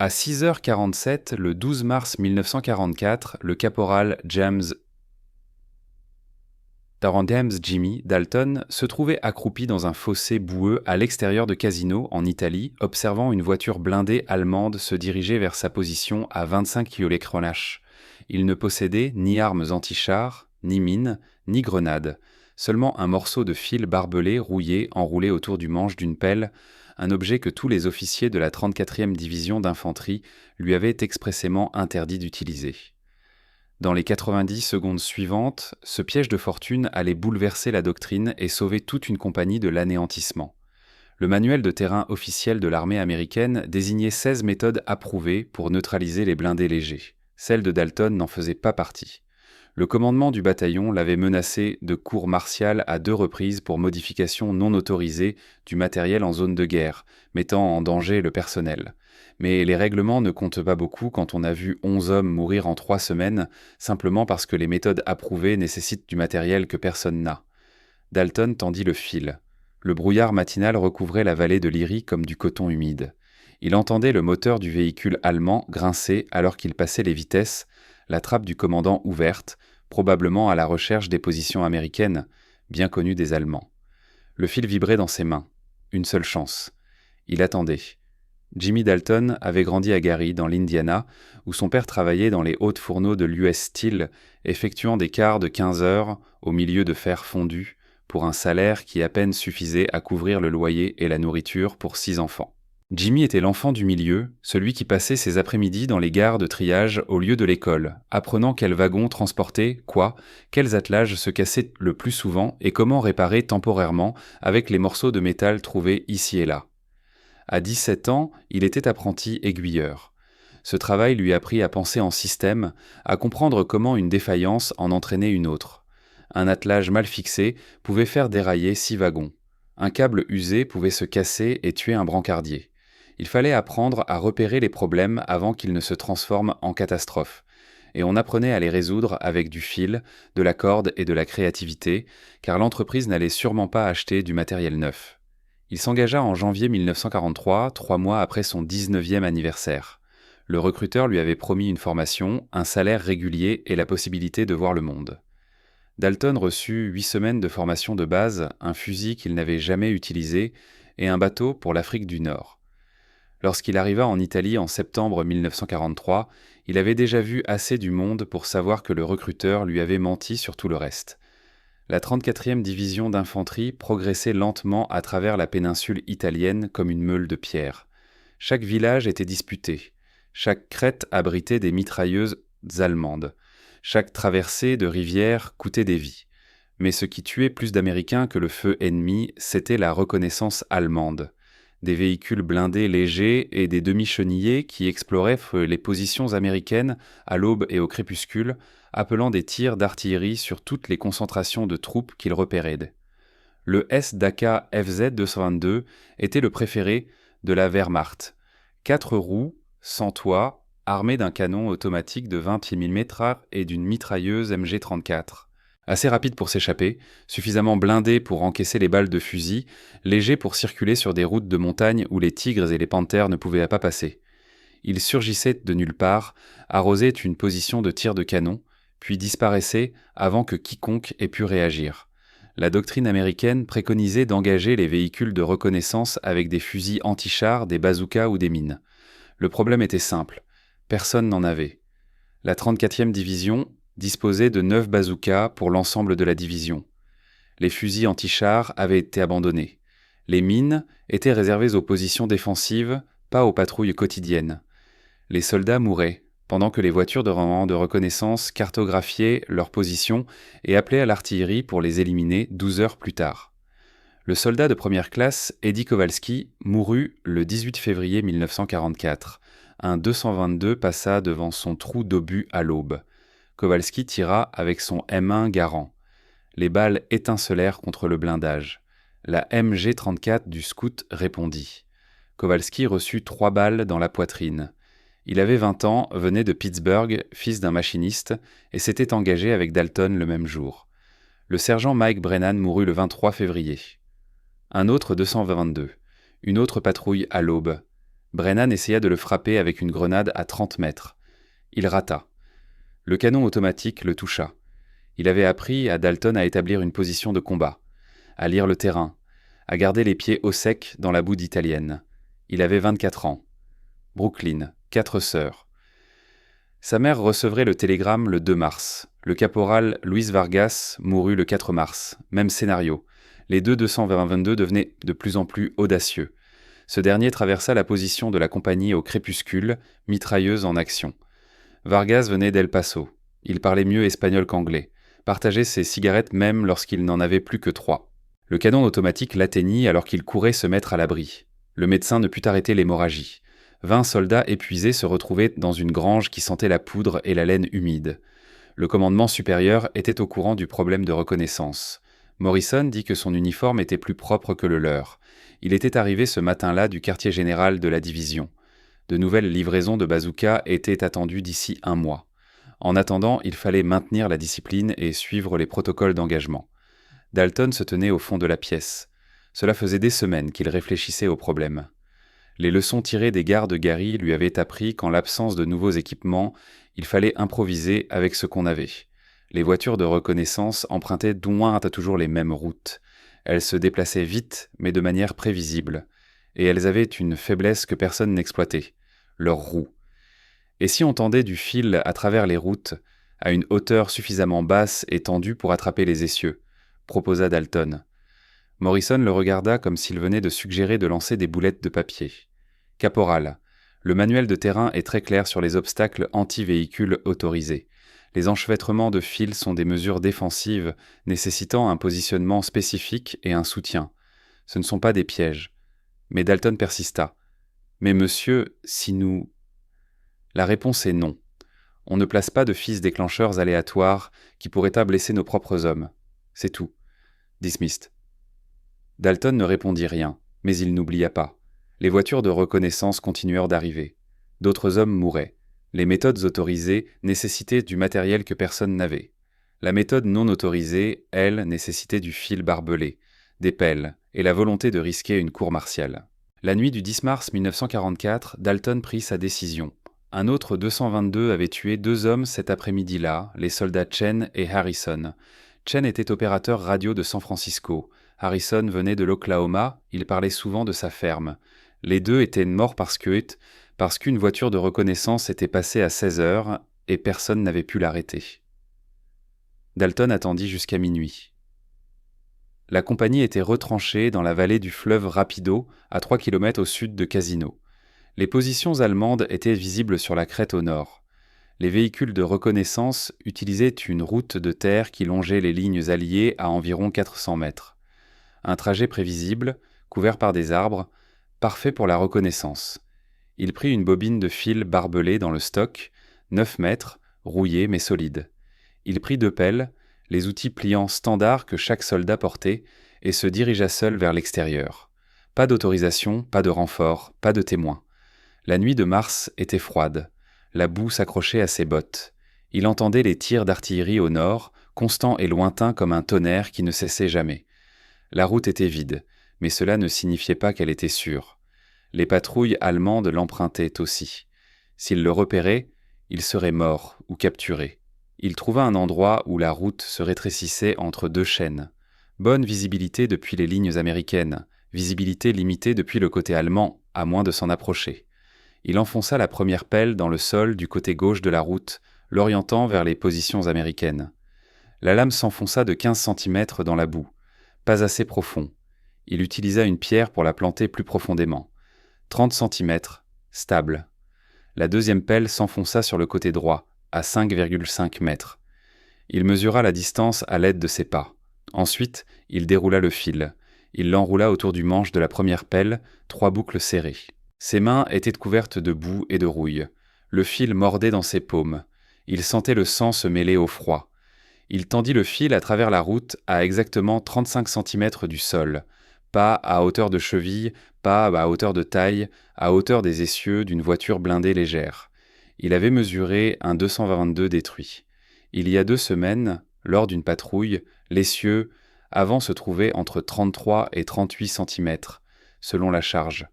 À 6h47, le 12 mars 1944, le caporal James Jimmy Dalton se trouvait accroupi dans un fossé boueux à l'extérieur de Cassino, en Italie, observant une voiture blindée allemande se diriger vers sa position à 25 km/h. Il ne possédait ni armes anti-chars, ni mines, ni grenades. Seulement un morceau de fil barbelé rouillé enroulé autour du manche d'une pelle, un objet que tous les officiers de la 34e division d'infanterie lui avaient expressément interdit d'utiliser. Dans les 90 secondes suivantes, ce piège de fortune allait bouleverser la doctrine et sauver toute une compagnie de l'anéantissement. Le manuel de terrain officiel de l'armée américaine désignait 16 méthodes approuvées pour neutraliser les blindés légers. Celle de Dalton n'en faisait pas partie. Le commandement du bataillon l'avait menacé de cour martiale à 2 reprises pour modification non autorisée du matériel en zone de guerre, mettant en danger le personnel. Mais les règlements ne comptent pas beaucoup quand on a vu 11 hommes mourir en 3 semaines, simplement parce que les méthodes approuvées nécessitent du matériel que personne n'a. Dalton tendit le fil. Le brouillard matinal recouvrait la vallée de l'Erie comme du coton humide. Il entendait le moteur du véhicule allemand grincer alors qu'il passait les vitesses, la trappe du commandant ouverte, probablement à la recherche des positions américaines, bien connues des Allemands. Le fil vibrait dans ses mains. Une seule chance. Il attendait. Jimmy Dalton avait grandi à Gary, dans l'Indiana, où son père travaillait dans les hautes fourneaux de l'US Steel, effectuant des quarts de 15 heures au milieu de fer fondu, pour un salaire qui à peine suffisait à couvrir le loyer et la nourriture pour 6 enfants. Jimmy était l'enfant du milieu, celui qui passait ses après-midi dans les gares de triage au lieu de l'école, apprenant quels wagons transportaient quoi, quels attelages se cassaient le plus souvent et comment réparer temporairement avec les morceaux de métal trouvés ici et là. À 17 ans, il était apprenti aiguilleur. Ce travail lui apprit à penser en système, à comprendre comment une défaillance en entraînait une autre. Un attelage mal fixé pouvait faire dérailler 6 wagons. Un câble usé pouvait se casser et tuer un brancardier. Il fallait apprendre à repérer les problèmes avant qu'ils ne se transforment en catastrophe. Et on apprenait à les résoudre avec du fil, de la corde et de la créativité, car l'entreprise n'allait sûrement pas acheter du matériel neuf. Il s'engagea en janvier 1943, 3 mois après son 19e anniversaire. Le recruteur lui avait promis une formation, un salaire régulier et la possibilité de voir le monde. Dalton reçut 8 semaines de formation de base, un fusil qu'il n'avait jamais utilisé et un bateau pour l'Afrique du Nord. Lorsqu'il arriva en Italie en septembre 1943, il avait déjà vu assez du monde pour savoir que le recruteur lui avait menti sur tout le reste. La 34e division d'infanterie progressait lentement à travers la péninsule italienne comme une meule de pierre. Chaque village était disputé. Chaque crête abritait des mitrailleuses allemandes. Chaque traversée de rivière coûtait des vies. Mais ce qui tuait plus d'Américains que le feu ennemi, c'était la reconnaissance allemande. Des véhicules blindés légers et des demi-chenillés qui exploraient les positions américaines à l'aube et au crépuscule, appelant des tirs d'artillerie sur toutes les concentrations de troupes qu'ils repéraient. Le S-Daka FZ-222 était le préféré de la Wehrmacht. 4 roues, sans toit, armé d'un canon automatique de 20 mm et d'une mitrailleuse MG-34. Assez rapide pour s'échapper, suffisamment blindé pour encaisser les balles de fusil, léger pour circuler sur des routes de montagne où les tigres et les panthères ne pouvaient pas passer. Il surgissait de nulle part, arrosait une position de tir de canon, puis disparaissait avant que quiconque ait pu réagir. La doctrine américaine préconisait d'engager les véhicules de reconnaissance avec des fusils anti-chars, des bazookas ou des mines. Le problème était simple, personne n'en avait. La 34e division disposait de 9 bazookas pour l'ensemble de la division. Les fusils anti-chars avaient été abandonnés. Les mines étaient réservées aux positions défensives, pas aux patrouilles quotidiennes. Les soldats mouraient, pendant que les voitures de reconnaissance cartographiaient leurs positions et appelaient à l'artillerie pour les éliminer 12 heures plus tard. Le soldat de première classe, Eddie Kowalski, mourut le 18 février 1944. Un 222 passa devant son trou d'obus à l'aube. Kowalski tira avec son M1 Garand. Les balles étincelèrent contre le blindage. La MG-34 du scout répondit. Kowalski reçut 3 balles dans la poitrine. Il avait 20 ans, venait de Pittsburgh, fils d'un machiniste, et s'était engagé avec Dalton le même jour. Le sergent Mike Brennan mourut le 23 février. Un autre 222. Une autre patrouille à l'aube. Brennan essaya de le frapper avec une grenade à 30 mètres. Il rata. Le canon automatique le toucha. Il avait appris à Dalton à établir une position de combat, à lire le terrain, à garder les pieds au sec dans la boue italienne. Il avait 24 ans. Brooklyn, 4 sœurs. Sa mère recevrait le télégramme le 2 mars. Le caporal Luis Vargas mourut le 4 mars. Même scénario. Les deux 222 devenaient de plus en plus audacieux. Ce dernier traversa la position de la compagnie au crépuscule, mitrailleuse en action. Vargas venait d'El Paso. Il parlait mieux espagnol qu'anglais. Partageait ses cigarettes même lorsqu'il n'en avait plus que 3. Le canon automatique l'atteignit alors qu'il courait se mettre à l'abri. Le médecin ne put arrêter l'hémorragie. 20 soldats épuisés se retrouvaient dans une grange qui sentait la poudre et la laine humide. Le commandement supérieur était au courant du problème de reconnaissance. Morrison dit que son uniforme était plus propre que le leur. Il était arrivé ce matin-là du quartier général de la division. De nouvelles livraisons de bazookas étaient attendues d'ici 1 mois. En attendant, il fallait maintenir la discipline et suivre les protocoles d'engagement. Dalton se tenait au fond de la pièce. Cela faisait des semaines qu'il réfléchissait au problème. Les leçons tirées des gardes Gary lui avaient appris qu'en l'absence de nouveaux équipements, il fallait improviser avec ce qu'on avait. Les voitures de reconnaissance empruntaient loin à toujours les mêmes routes. Elles se déplaçaient vite, mais de manière prévisible. Et elles avaient une faiblesse que personne n'exploitait, leurs roues. Et si on tendait du fil à travers les routes, à une hauteur suffisamment basse et tendue pour attraper les essieux, proposa Dalton. Morrison le regarda comme s'il venait de suggérer de lancer des boulettes de papier. « Caporal, le manuel de terrain est très clair sur les obstacles anti-véhicules autorisés. Les enchevêtrements de fils sont des mesures défensives nécessitant un positionnement spécifique et un soutien. Ce ne sont pas des pièges. » Mais Dalton persista. « Mais monsieur, si nous… » La réponse est non. On ne place pas de fils déclencheurs aléatoires qui pourraient pas blesser nos propres hommes. C'est tout. Dismissed. Dalton ne répondit rien, mais il n'oublia pas. Les voitures de reconnaissance continuèrent d'arriver. D'autres hommes mouraient. Les méthodes autorisées nécessitaient du matériel que personne n'avait. La méthode non autorisée, elle, nécessitait du fil barbelé, des pelles et la volonté de risquer une cour martiale. La nuit du 10 mars 1944, Dalton prit sa décision. Un autre 222 avait tué 2 hommes cet après-midi-là, les soldats Chen et Harrison. Chen était opérateur radio de San Francisco. Harrison venait de l'Oklahoma, il parlait souvent de sa ferme. Les deux étaient morts parce qu'une voiture de reconnaissance était passée à 16 heures et personne n'avait pu l'arrêter. Dalton attendit jusqu'à minuit. La compagnie était retranchée dans la vallée du fleuve Rapido, à 3 km au sud de Casino. Les positions allemandes étaient visibles sur la crête au nord. Les véhicules de reconnaissance utilisaient une route de terre qui longeait les lignes alliées à environ 400 mètres. Un trajet prévisible, couvert par des arbres, parfait pour la reconnaissance. Il prit une bobine de fil barbelé dans le stock, 9 mètres, rouillé mais solide. Il prit 2 pelles, les outils pliants standards que chaque soldat portait, et se dirigea seul vers l'extérieur. Pas d'autorisation, pas de renfort, pas de témoin. La nuit de mars était froide. La boue s'accrochait à ses bottes. Il entendait les tirs d'artillerie au nord, constants et lointains comme un tonnerre qui ne cessait jamais. La route était vide, mais cela ne signifiait pas qu'elle était sûre. Les patrouilles allemandes l'empruntaient aussi. S'il le repérait, il serait mort ou capturé. Il trouva un endroit où la route se rétrécissait entre 2 chaînes. Bonne visibilité depuis les lignes américaines, visibilité limitée depuis le côté allemand, à moins de s'en approcher. Il enfonça la première pelle dans le sol du côté gauche de la route, l'orientant vers les positions américaines. La lame s'enfonça de 15 cm dans la boue, pas assez profond. Il utilisa une pierre pour la planter plus profondément. 30 cm, stable. La deuxième pelle s'enfonça sur le côté droit, à 5,5 mètres. Il mesura la distance à l'aide de ses pas. Ensuite, il déroula le fil. Il l'enroula autour du manche de la première pelle, 3 boucles serrées. Ses mains étaient couvertes de boue et de rouille. Le fil mordait dans ses paumes. Il sentait le sang se mêler au froid. Il tendit le fil à travers la route à exactement 35 cm du sol. Pas à hauteur de cheville, pas à hauteur de taille, à hauteur des essieux d'une voiture blindée légère. Il avait mesuré un 222 détruit. Il y a 2 semaines, lors d'une patrouille, l'essieu avant se trouvait entre 33 et 38 cm, selon la charge.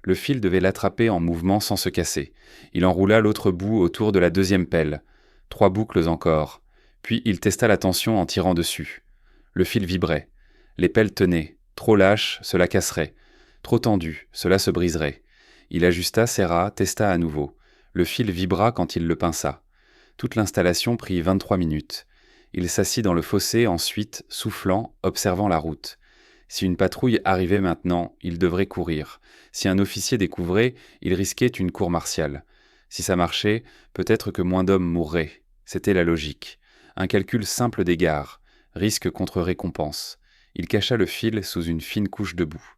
Le fil devait l'attraper en mouvement sans se casser. Il enroula l'autre bout autour de la deuxième pelle. 3 boucles encore. Puis il testa la tension en tirant dessus. Le fil vibrait. Les pelles tenaient. Trop lâche, cela casserait. Trop tendu, cela se briserait. Il ajusta, serra, testa à nouveau. Le fil vibra quand il le pinça. Toute l'installation prit 23 minutes. Il s'assit dans le fossé ensuite, soufflant, observant la route. Si une patrouille arrivait maintenant, il devrait courir. Si un officier découvrait, il risquait une cour martiale. Si ça marchait, peut-être que moins d'hommes mourraient. C'était la logique. Un calcul simple d'égard. Risque contre récompense. Il cacha le fil sous une fine couche de boue.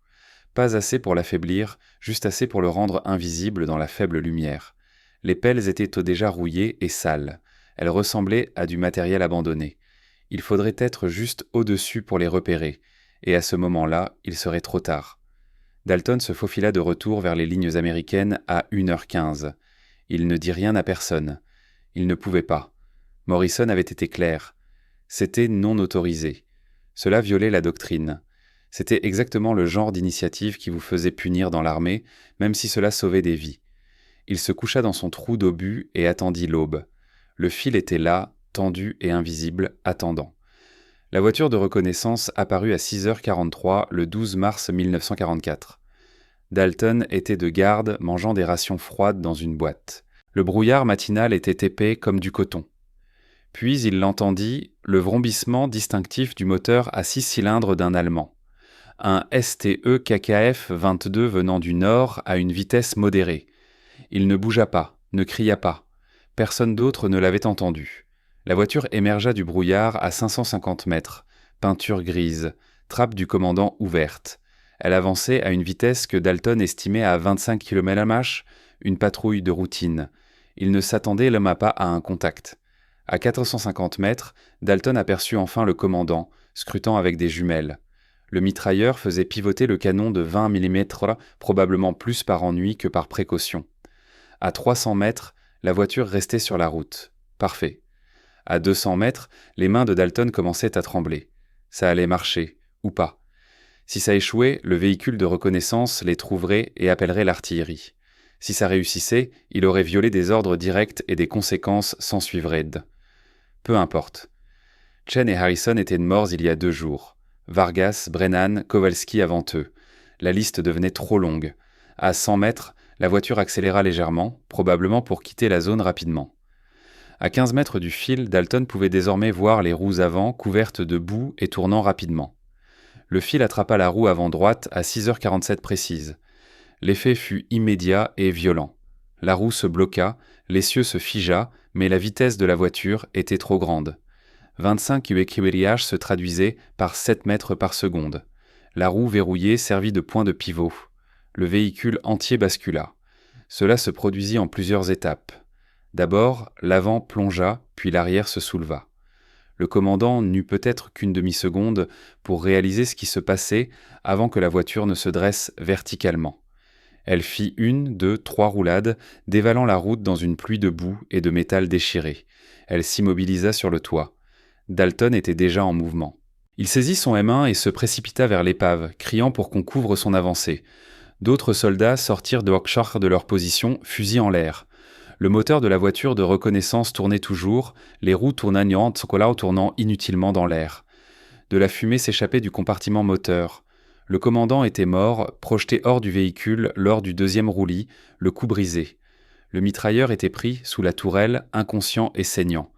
Pas assez pour l'affaiblir, juste assez pour le rendre invisible dans la faible lumière. Les pelles étaient déjà rouillées et sales. Elles ressemblaient à du matériel abandonné. Il faudrait être juste au-dessus pour les repérer, et à ce moment-là, il serait trop tard. Dalton se faufila de retour vers les lignes américaines à 1h15. Il ne dit rien à personne. Il ne pouvait pas. Morrison avait été clair. C'était non autorisé. Cela violait la doctrine. C'était exactement le genre d'initiative qui vous faisait punir dans l'armée, même si cela sauvait des vies. Il se coucha dans son trou d'obus et attendit l'aube. Le fil était là, tendu et invisible, attendant. La voiture de reconnaissance apparut à 6h43 le 12 mars 1944. Dalton était de garde, mangeant des rations froides dans une boîte. Le brouillard matinal était épais comme du coton. Puis il l'entendit, le vrombissement distinctif du moteur à 6 cylindres d'un Allemand. Un STE KKF 22 venant du nord à une vitesse modérée. Il ne bougea pas, ne cria pas. Personne d'autre ne l'avait entendu. La voiture émergea du brouillard à 550 mètres, peinture grise, trappe du commandant ouverte. Elle avançait à une vitesse que Dalton estimait à 25 km/h, une patrouille de routine. Il ne s'attendait l'homme pas à un contact. À 450 mètres, Dalton aperçut enfin le commandant, scrutant avec des jumelles. Le mitrailleur faisait pivoter le canon de 20 mm, probablement plus par ennui que par précaution. À 300 mètres, la voiture restait sur la route. Parfait. À 200 mètres, les mains de Dalton commençaient à trembler. Ça allait marcher, ou pas. Si ça échouait, le véhicule de reconnaissance les trouverait et appellerait l'artillerie. Si ça réussissait, il aurait violé des ordres directs et des conséquences s'ensuivraient. Peu importe. Chen et Harrison étaient morts il y a 2 jours. Vargas, Brennan, Kowalski avant eux. La liste devenait trop longue. À 100 mètres, la voiture accéléra légèrement, probablement pour quitter la zone rapidement. À 15 mètres du fil, Dalton pouvait désormais voir les roues avant couvertes de boue et tournant rapidement. Le fil attrapa la roue avant droite à 6h47 précise. L'effet fut immédiat et violent. La roue se bloqua, l'essieu se figea, mais la vitesse de la voiture était trop grande. 25 km/h se traduisait par 7 mètres par seconde. La roue verrouillée servit de point de pivot. Le véhicule entier bascula. Cela se produisit en plusieurs étapes. D'abord, l'avant plongea, puis l'arrière se souleva. Le commandant n'eut peut-être qu'une demi-seconde pour réaliser ce qui se passait avant que la voiture ne se dresse verticalement. Elle fit 1, 2, 3 roulades, dévalant la route dans une pluie de boue et de métal déchiré. Elle s'immobilisa sur le toit. Dalton était déjà en mouvement. Il saisit son M1 et se précipita vers l'épave, criant pour qu'on couvre son avancée. D'autres soldats sortirent de Hawkshire de leur position, fusil en l'air. Le moteur de la voiture de reconnaissance tournait toujours, les roues tournantes tournant inutilement dans l'air. De la fumée s'échappait du compartiment moteur. Le commandant était mort, projeté hors du véhicule lors du 2e roulis, le cou brisé. Le mitrailleur était pris sous la tourelle, inconscient et saignant.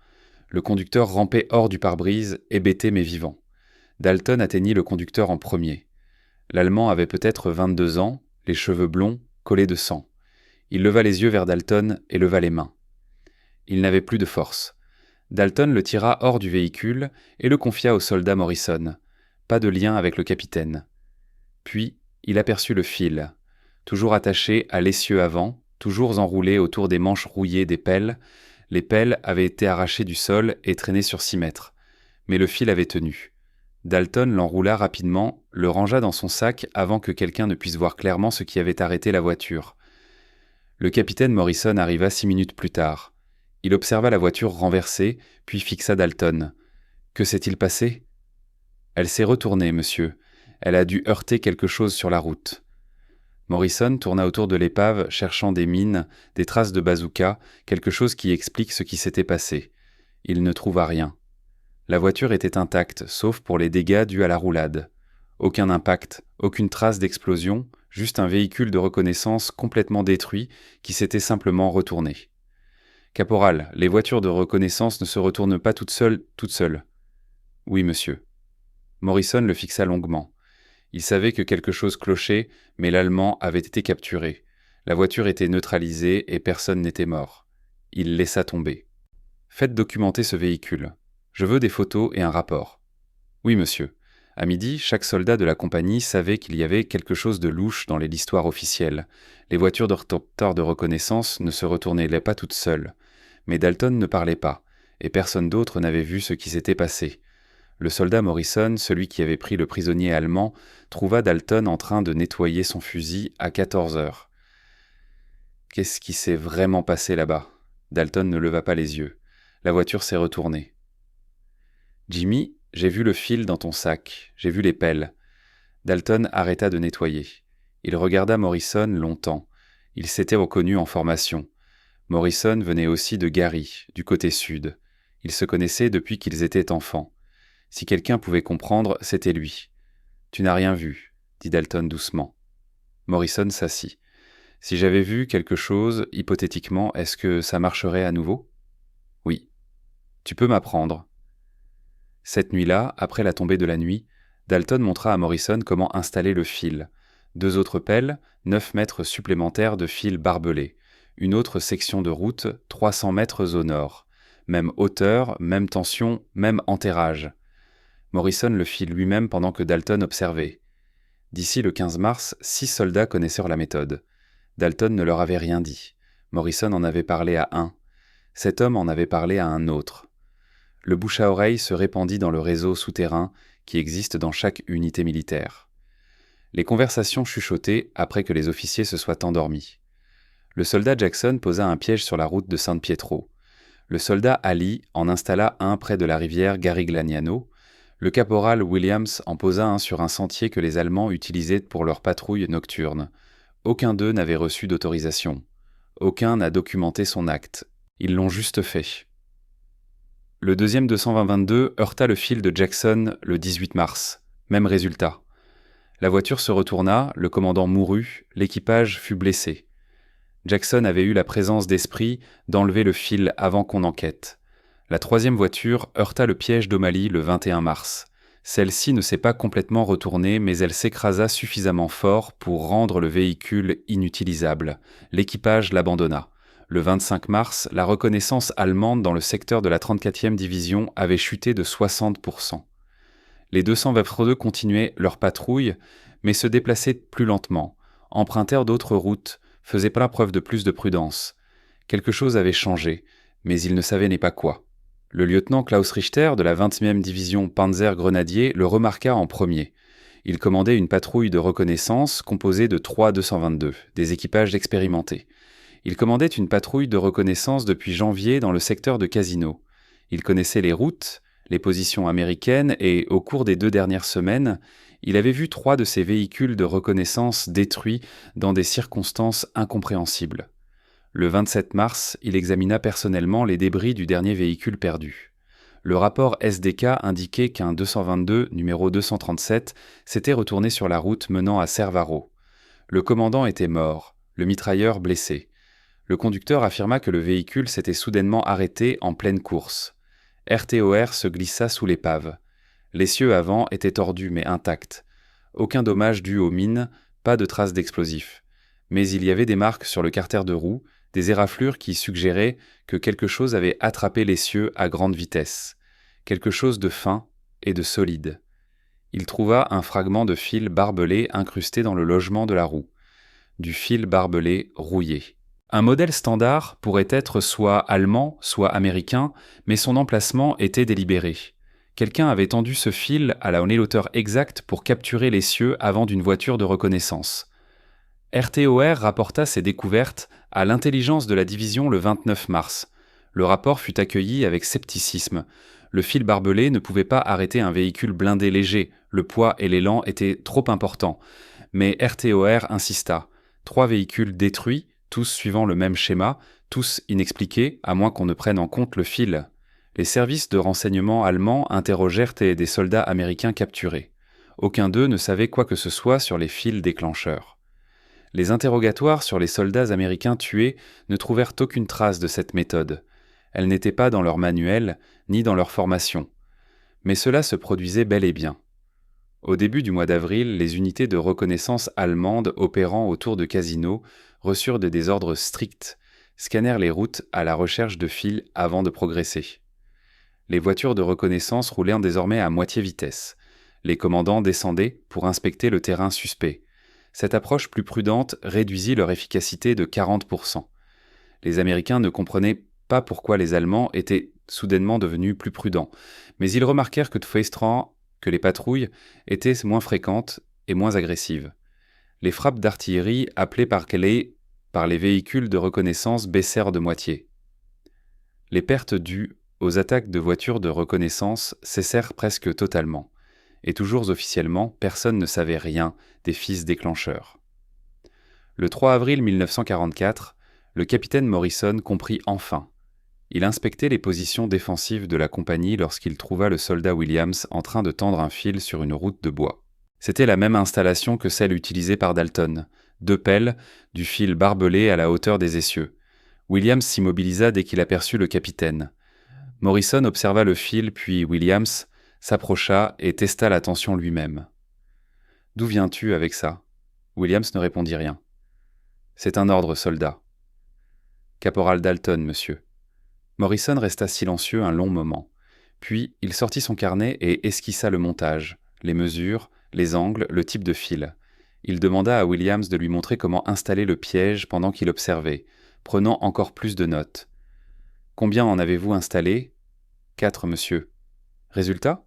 Le conducteur rampait hors du pare-brise, hébété mais vivant. Dalton atteignit le conducteur en premier. L'Allemand avait peut-être 22 ans, les cheveux blonds, collés de sang. Il leva les yeux vers Dalton et leva les mains. Il n'avait plus de force. Dalton le tira hors du véhicule et le confia au soldat Morrison. Pas de lien avec le capitaine. Puis, il aperçut le fil, toujours attaché à l'essieu avant, toujours enroulé autour des manches rouillées des pelles. Les pelles avaient été arrachées du sol et traînées sur 6 mètres. Mais le fil avait tenu. Dalton l'enroula rapidement, le rangea dans son sac avant que quelqu'un ne puisse voir clairement ce qui avait arrêté la voiture. Le capitaine Morrison arriva 6 minutes plus tard. Il observa la voiture renversée, puis fixa Dalton. « Que s'est-il passé ?»« Elle s'est retournée, monsieur. Elle a dû heurter quelque chose sur la route. » Morrison tourna autour de l'épave, cherchant des mines, des traces de bazooka, quelque chose qui explique ce qui s'était passé. Il ne trouva rien. La voiture était intacte, sauf pour les dégâts dus à la roulade. Aucun impact, aucune trace d'explosion, juste un véhicule de reconnaissance complètement détruit qui s'était simplement retourné. Caporal, les voitures de reconnaissance ne se retournent pas toutes seules. Oui, monsieur. Morrison le fixa longuement. Il savait que quelque chose clochait, mais l'Allemand avait été capturé. La voiture était neutralisée et personne n'était mort. Il laissa tomber. Faites documenter ce véhicule. Je veux des photos et un rapport. Oui, monsieur. À midi, chaque soldat de la compagnie savait qu'il y avait quelque chose de louche dans l'histoire officielle. Les voitures de reconnaissance ne se retournaient pas toutes seules. Mais Dalton ne parlait pas, et personne d'autre n'avait vu ce qui s'était passé. Le soldat Morrison, celui qui avait pris le prisonnier allemand, trouva Dalton en train de nettoyer son fusil à 14 heures. Qu'est-ce qui s'est vraiment passé là-bas ? Dalton ne leva pas les yeux. La voiture s'est retournée. Jimmy, j'ai vu le fil dans ton sac, j'ai vu les pelles. Dalton arrêta de nettoyer. Il regarda Morrison longtemps. Il s'était reconnu en formation. Morrison venait aussi de Gary, du côté sud. Ils se connaissaient depuis qu'ils étaient enfants. Si quelqu'un pouvait comprendre, c'était lui. « Tu n'as rien vu », dit Dalton doucement. Morrison s'assit. « Si j'avais vu quelque chose, hypothétiquement, est-ce que ça marcherait à nouveau ? » « Oui. »« Tu peux m'apprendre. » Cette nuit-là, après la tombée de la nuit, Dalton montra à Morrison comment installer le fil. 2 autres pelles, 9 mètres supplémentaires de fil barbelé. Une autre section de route, 300 mètres au nord. Même hauteur, même tension, même enterrage. Morrison le fit lui-même pendant que Dalton observait. D'ici le 15 mars, 6 soldats connaissèrent la méthode. Dalton ne leur avait rien dit. Morrison en avait parlé à un. Cet homme en avait parlé à un autre. Le bouche à oreille se répandit dans le réseau souterrain qui existe dans chaque unité militaire. Les conversations chuchotaient après que les officiers se soient endormis. Le soldat Jackson posa un piège sur la route de San Pietro. Le soldat Ali en installa un près de la rivière Garigliano. Le caporal Williams en posa un sur un sentier que les Allemands utilisaient pour leurs patrouilles nocturnes. Aucun d'eux n'avait reçu d'autorisation. Aucun n'a documenté son acte. Ils l'ont juste fait. Le deuxième 220-22 heurta le fil de Jackson le 18 mars. Même résultat. La voiture se retourna, le commandant mourut, l'équipage fut blessé. Jackson avait eu la présence d'esprit d'enlever le fil avant qu'on enquête. La troisième voiture heurta le piège d'O'Malley le 21 mars. Celle-ci ne s'est pas complètement retournée, mais elle s'écrasa suffisamment fort pour rendre le véhicule inutilisable. L'équipage l'abandonna. Le 25 mars, la reconnaissance allemande dans le secteur de la 34e division avait chuté de 60%. Les 222 continuaient leur patrouille, mais se déplaçaient plus lentement, empruntèrent d'autres routes, faisaient pas preuve de plus de prudence. Quelque chose avait changé, mais ils ne savaient pas quoi. Le lieutenant Klaus Richter de la 20e division Panzer Grenadier le remarqua en premier. Il commandait une patrouille de reconnaissance composée de 3 222, des équipages expérimentés. Il commandait une patrouille de reconnaissance depuis janvier dans le secteur de Casino. Il connaissait les routes, les positions américaines et, au cours des 2 dernières semaines, il avait vu 3 de ces véhicules de reconnaissance détruits dans des circonstances incompréhensibles. Le 27 mars, il examina personnellement les débris du dernier véhicule perdu. Le rapport SDK indiquait qu'un 222, numéro 237, s'était retourné sur la route menant à Cervaro. Le commandant était mort, le mitrailleur blessé. Le conducteur affirma que le véhicule s'était soudainement arrêté en pleine course. RTOR se glissa sous l'épave. L'essieu avant était tordu mais intact. Aucun dommage dû aux mines, pas de traces d'explosifs. Mais il y avait des marques sur le carter de roue, des éraflures qui suggéraient que quelque chose avait attrapé l'essieu à grande vitesse. Quelque chose de fin et de solide. Il trouva un fragment de fil barbelé incrusté dans le logement de la roue. Du fil barbelé rouillé. Un modèle standard pourrait être soit allemand, soit américain, mais son emplacement était délibéré. Quelqu'un avait tendu ce fil à la hauteur exacte pour capturer l'essieu avant d'une voiture de reconnaissance. RTOR rapporta ses découvertes à l'intelligence de la division le 29 mars. Le rapport fut accueilli avec scepticisme. Le fil barbelé ne pouvait pas arrêter un véhicule blindé léger, le poids et l'élan étaient trop importants. Mais RTOR insista. 3 véhicules détruits, tous suivant le même schéma, tous inexpliqués, à moins qu'on ne prenne en compte le fil. Les services de renseignement allemands interrogèrent des soldats américains capturés. Aucun d'eux ne savait quoi que ce soit sur les fils déclencheurs. Les interrogatoires sur les soldats américains tués ne trouvèrent aucune trace de cette méthode. Elle n'était pas dans leur manuel, ni dans leur formation. Mais cela se produisait bel et bien. Au début du mois d'avril, les unités de reconnaissance allemandes opérant autour de Casino reçurent des désordres stricts, scannèrent les routes à la recherche de fils avant de progresser. Les voitures de reconnaissance roulaient désormais à moitié vitesse. Les commandants descendaient pour inspecter le terrain suspect. Cette approche plus prudente réduisit leur efficacité de 40%. Les Américains ne comprenaient pas pourquoi les Allemands étaient soudainement devenus plus prudents, mais ils remarquèrent que les patrouilles étaient moins fréquentes et moins agressives. Les frappes d'artillerie appelées par les véhicules de reconnaissance baissèrent de moitié. Les pertes dues aux attaques de voitures de reconnaissance cessèrent presque totalement, et toujours officiellement, personne ne savait rien des fils déclencheurs. Le 3 avril 1944, le capitaine Morrison comprit enfin. Il inspectait les positions défensives de la compagnie lorsqu'il trouva le soldat Williams en train de tendre un fil sur une route de bois. C'était la même installation que celle utilisée par Dalton, 2 pelles, du fil barbelé à la hauteur des essieux. Williams s'immobilisa dès qu'il aperçut le capitaine. Morrison observa le fil, puis Williams s'approcha et testa la tension lui-même. « D'où viens-tu avec ça ?» Williams ne répondit rien. « C'est un ordre, soldat. »« Caporal Dalton, monsieur. » Morrison resta silencieux un long moment. Puis il sortit son carnet et esquissa le montage, les mesures, les angles, le type de fil. Il demanda à Williams de lui montrer comment installer le piège pendant qu'il observait, prenant encore plus de notes. « Combien en avez-vous installé ?»« 4, monsieur. »« Résultat ?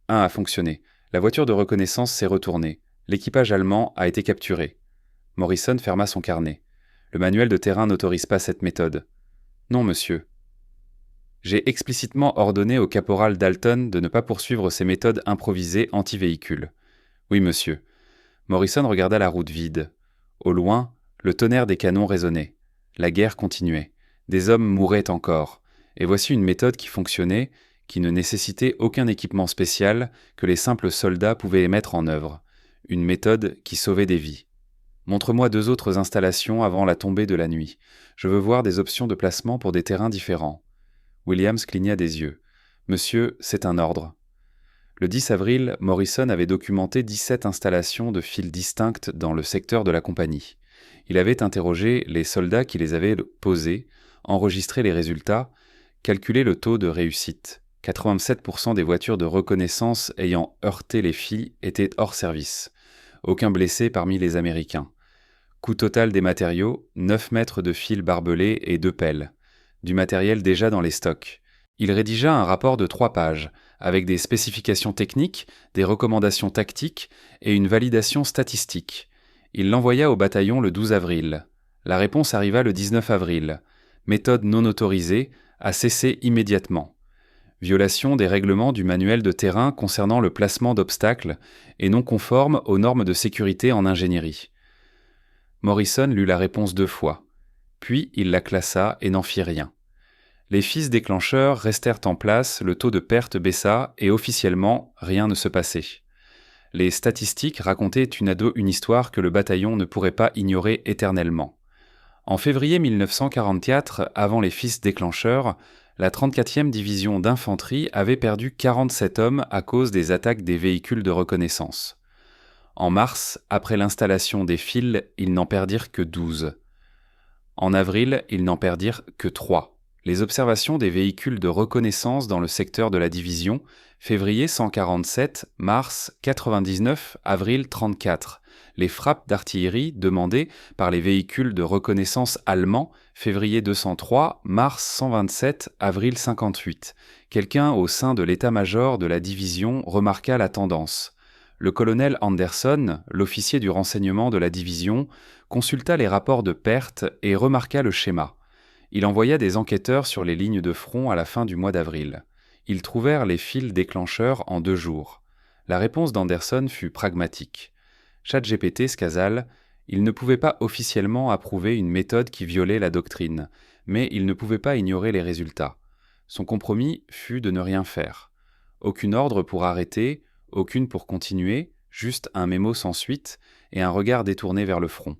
1 a fonctionné. La voiture de reconnaissance s'est retournée. L'équipage allemand a été capturé. » Morrison ferma son carnet. « Le manuel de terrain n'autorise pas cette méthode. »« Non, monsieur. » « J'ai explicitement ordonné au caporal Dalton de ne pas poursuivre ces méthodes improvisées anti-véhicules. »« Oui, monsieur. » Morrison regarda la route vide. Au loin, le tonnerre des canons résonnait. La guerre continuait. Des hommes mouraient encore. Et voici une méthode qui fonctionnait, qui ne nécessitait aucun équipement spécial que les simples soldats pouvaient mettre en œuvre. Une méthode qui sauvait des vies. « Montre-moi 2 autres installations avant la tombée de la nuit. Je veux voir des options de placement pour des terrains différents. » Williams cligna des yeux. « Monsieur, c'est un ordre. » Le 10 avril, Morrison avait documenté 17 installations de fils distinctes dans le secteur de la compagnie. Il avait interrogé les soldats qui les avaient posés, enregistré les résultats, calculé le taux de réussite. 87% des voitures de reconnaissance ayant heurté les fils étaient hors service. Aucun blessé parmi les Américains. Coût total des matériaux, 9 mètres de fil barbelés et 2 pelles. Du matériel déjà dans les stocks. Il rédigea un rapport de 3 pages, avec des spécifications techniques, des recommandations tactiques et une validation statistique. Il l'envoya au bataillon le 12 avril. La réponse arriva le 19 avril. Méthode non autorisée, à cesser immédiatement. Violation des règlements du manuel de terrain concernant le placement d'obstacles et non conforme aux normes de sécurité en ingénierie. Morrison lut la réponse 2 fois. Puis il la classa et n'en fit rien. Les fils déclencheurs restèrent en place, le taux de perte baissa et officiellement, rien ne se passait. Les statistiques racontaient une histoire que le bataillon ne pourrait pas ignorer éternellement. En février 1944, avant les fils déclencheurs, la 34e division d'infanterie avait perdu 47 hommes à cause des attaques des véhicules de reconnaissance. En mars, après l'installation des fils, ils n'en perdirent que 12. En avril, ils n'en perdirent que 3. Les observations des véhicules de reconnaissance dans le secteur de la division, février 147, mars 99, avril 34. Les frappes d'artillerie demandées par les véhicules de reconnaissance allemands, février 203, mars 127, avril 58. Quelqu'un au sein de l'état-major de la division remarqua la tendance. Le colonel Anderson, l'officier du renseignement de la division, consulta les rapports de pertes et remarqua le schéma. Il envoya des enquêteurs sur les lignes de front à la fin du mois d'avril. Ils trouvèrent les fils déclencheurs en 2 jours. La réponse d'Anderson fut pragmatique. ChatGPT Skazal, Il ne pouvait pas officiellement approuver une méthode qui violait la doctrine, mais il ne pouvait pas ignorer les résultats. Son compromis fut de ne rien faire. Aucune ordre pour arrêter, aucune pour continuer, juste un mémo sans suite et un regard détourné vers le front.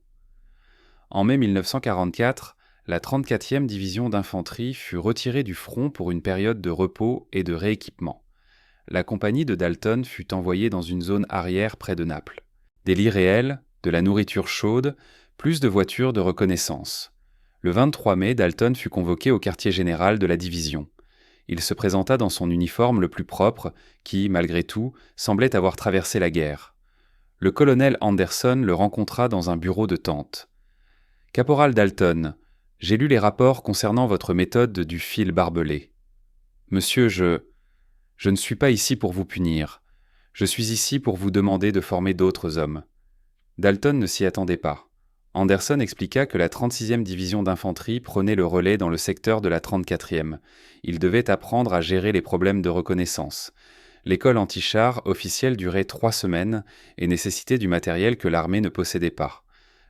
En mai 1944, la 34e division d'infanterie fut retirée du front pour une période de repos et de rééquipement. La compagnie de Dalton fut envoyée dans une zone arrière près de Naples. Des lits réels, de la nourriture chaude, plus de voitures de reconnaissance. Le 23 mai, Dalton fut convoqué au quartier général de la division. Il se présenta dans son uniforme le plus propre, qui, malgré tout, semblait avoir traversé la guerre. Le colonel Anderson le rencontra dans un bureau de tente. « Caporal Dalton, j'ai lu les rapports concernant votre méthode du fil barbelé. Monsieur, je ne suis pas ici pour vous punir. Je suis ici pour vous demander de former d'autres hommes. » Dalton ne s'y attendait pas. Anderson expliqua que la 36e division d'infanterie prenait le relais dans le secteur de la 34e. Il devait apprendre à gérer les problèmes de reconnaissance. L'école anti-char officielle durait 3 semaines et nécessitait du matériel que l'armée ne possédait pas.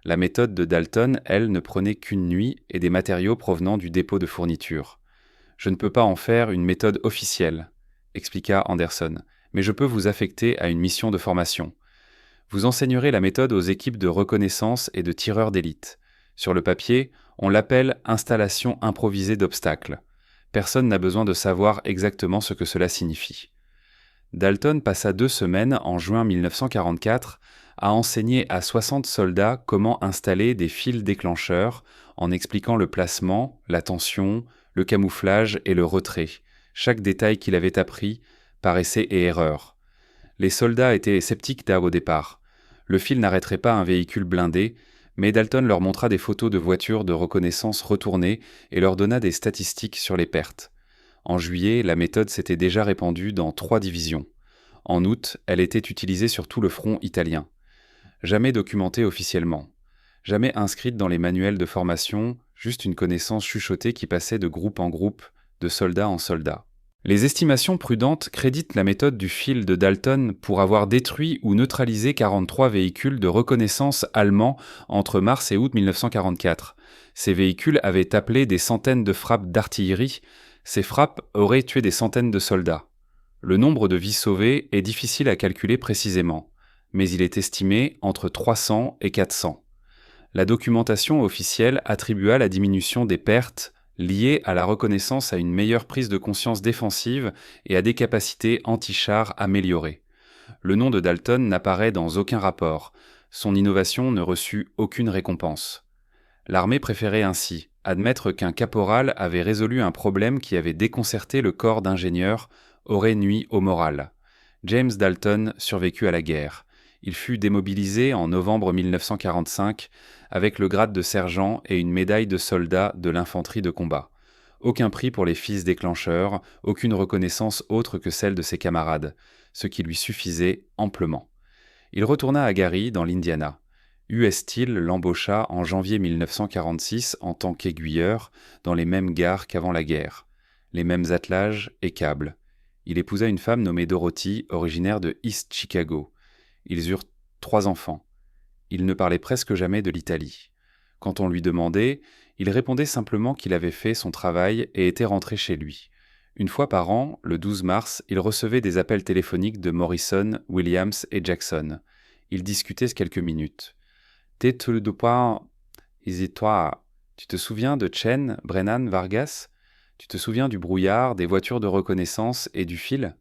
La méthode de Dalton, elle, ne prenait qu'une nuit et des matériaux provenant du dépôt de fourniture. « Je ne peux pas en faire une méthode officielle », expliqua Anderson, « mais je peux vous affecter à une mission de formation. Vous enseignerez la méthode aux équipes de reconnaissance et de tireurs d'élite. Sur le papier, on l'appelle « installation improvisée d'obstacles ». Personne n'a besoin de savoir exactement ce que cela signifie. Dalton passa 2 semaines en juin 1944 à enseigner à 60 soldats comment installer des fils déclencheurs en expliquant le placement, la tension, le camouflage et le retrait. Chaque détail qu'il avait appris par essai et erreur. Les soldats étaient sceptiques au départ. Le fil n'arrêterait pas un véhicule blindé, mais Dalton leur montra des photos de voitures de reconnaissance retournées et leur donna des statistiques sur les pertes. En juillet, la méthode s'était déjà répandue dans 3 divisions. En août, elle était utilisée sur tout le front italien. Jamais documentée officiellement. Jamais inscrite dans les manuels de formation, juste une connaissance chuchotée qui passait de groupe en groupe, de soldat en soldat. Les estimations prudentes créditent la méthode du fil de Dalton pour avoir détruit ou neutralisé 43 véhicules de reconnaissance allemands entre mars et août 1944. Ces véhicules avaient appelé des centaines de frappes d'artillerie. Ces frappes auraient tué des centaines de soldats. Le nombre de vies sauvées est difficile à calculer précisément, mais il est estimé entre 300 et 400. La documentation officielle attribua la diminution des pertes liées à la reconnaissance à une meilleure prise de conscience défensive et à des capacités anti-chars améliorées. Le nom de Dalton n'apparaît dans aucun rapport. Son innovation ne reçut aucune récompense. L'armée préférait ainsi admettre qu'un caporal avait résolu un problème qui avait déconcerté le corps d'ingénieurs, aurait nui au moral. James Dalton survécut à la guerre. Il fut démobilisé en novembre 1945 avec le grade de sergent et une médaille de soldat de l'infanterie de combat. Aucun prix pour les fils déclencheurs, aucune reconnaissance autre que celle de ses camarades, ce qui lui suffisait amplement. Il retourna à Gary, dans l'Indiana. U.S. Steel l'embaucha en janvier 1946 en tant qu'aiguilleur dans les mêmes gares qu'avant la guerre, les mêmes attelages et câbles. Il épousa une femme nommée Dorothy, originaire de East Chicago. Ils eurent 3 enfants. Il ne parlait presque jamais de l'Italie. Quand on lui demandait, il répondait simplement qu'il avait fait son travail et était rentré chez lui. Une fois par an, le 12 mars, il recevait des appels téléphoniques de Morrison, Williams et Jackson. Ils discutaient quelques minutes. « T'es tout de point, toi, tu te souviens de Chen, Brennan, Vargas ? Tu te souviens du brouillard, des voitures de reconnaissance et du fil ?»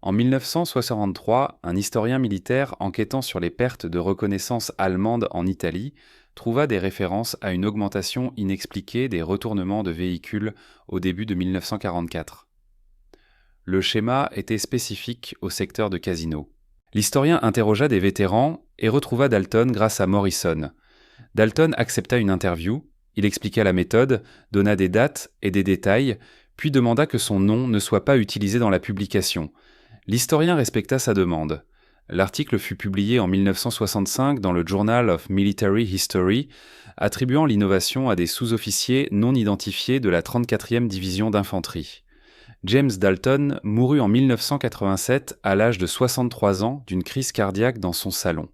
En 1963, un historien militaire enquêtant sur les pertes de reconnaissance allemandes en Italie trouva des références à une augmentation inexpliquée des retournements de véhicules au début de 1944. Le schéma était spécifique au secteur de Casino. L'historien interrogea des vétérans et retrouva Dalton grâce à Morrison. Dalton accepta une interview, il expliqua la méthode, donna des dates et des détails, puis demanda que son nom ne soit pas utilisé dans la publication. L'historien respecta sa demande. L'article fut publié en 1965 dans le Journal of Military History, attribuant l'innovation à des sous-officiers non identifiés de la 34e division d'infanterie. James Dalton mourut en 1987 à l'âge de 63 ans d'une crise cardiaque dans son salon.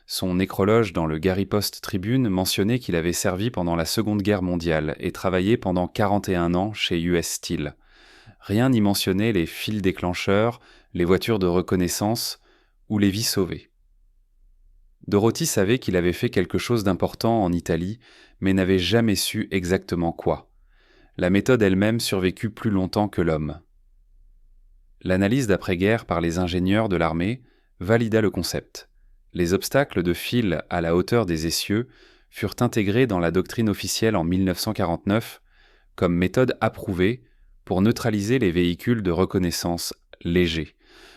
Son nécrologe dans le Gary Post Tribune mentionnait qu'il avait servi pendant la Seconde Guerre mondiale et travaillé pendant 41 ans chez US Steel. Rien n'y mentionnait les fils déclencheurs, les voitures de reconnaissance ou les vies sauvées. Dorothy savait qu'il avait fait quelque chose d'important en Italie, mais n'avait jamais su exactement quoi. La méthode elle-même survécut plus longtemps que l'homme. L'analyse d'après-guerre par les ingénieurs de l'armée valida le concept. Les obstacles de fil à la hauteur des essieux furent intégrés dans la doctrine officielle en 1949 comme méthode approuvée pour neutraliser les véhicules de reconnaissance légers.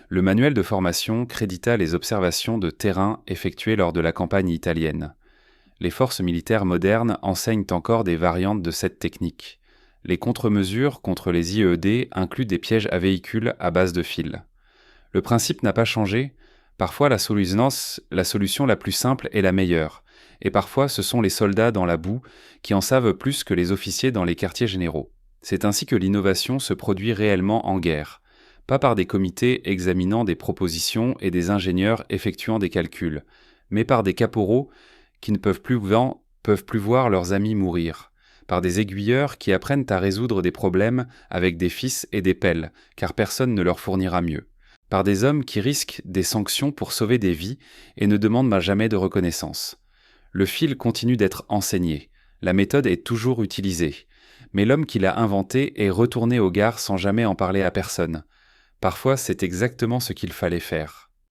Le manuel de formation crédita les observations de terrain effectuées lors de la campagne italienne. Les forces militaires modernes enseignent encore des variantes de cette technique. Les contre-mesures contre les IED incluent des pièges à véhicules à base de fil. Le principe n'a pas changé. Parfois, la solution la plus simple est la meilleure, et parfois ce sont les soldats dans la boue qui en savent plus que les officiers dans les quartiers généraux. C'est ainsi que l'innovation se produit réellement en guerre, pas par des comités examinant des propositions et des ingénieurs effectuant des calculs, mais par des caporaux qui ne peuvent plus voir leurs amis mourir, par des aiguilleurs qui apprennent à résoudre des problèmes avec des fils et des pelles, car personne ne leur fournira mieux, par des hommes qui risquent des sanctions pour sauver des vies et ne demandent jamais de reconnaissance. Le fil continue d'être enseigné, la méthode est toujours utilisée, mais l'homme qui l'a inventé est retourné aux gares sans jamais en parler à personne. Parfois, c'est exactement ce qu'il fallait faire.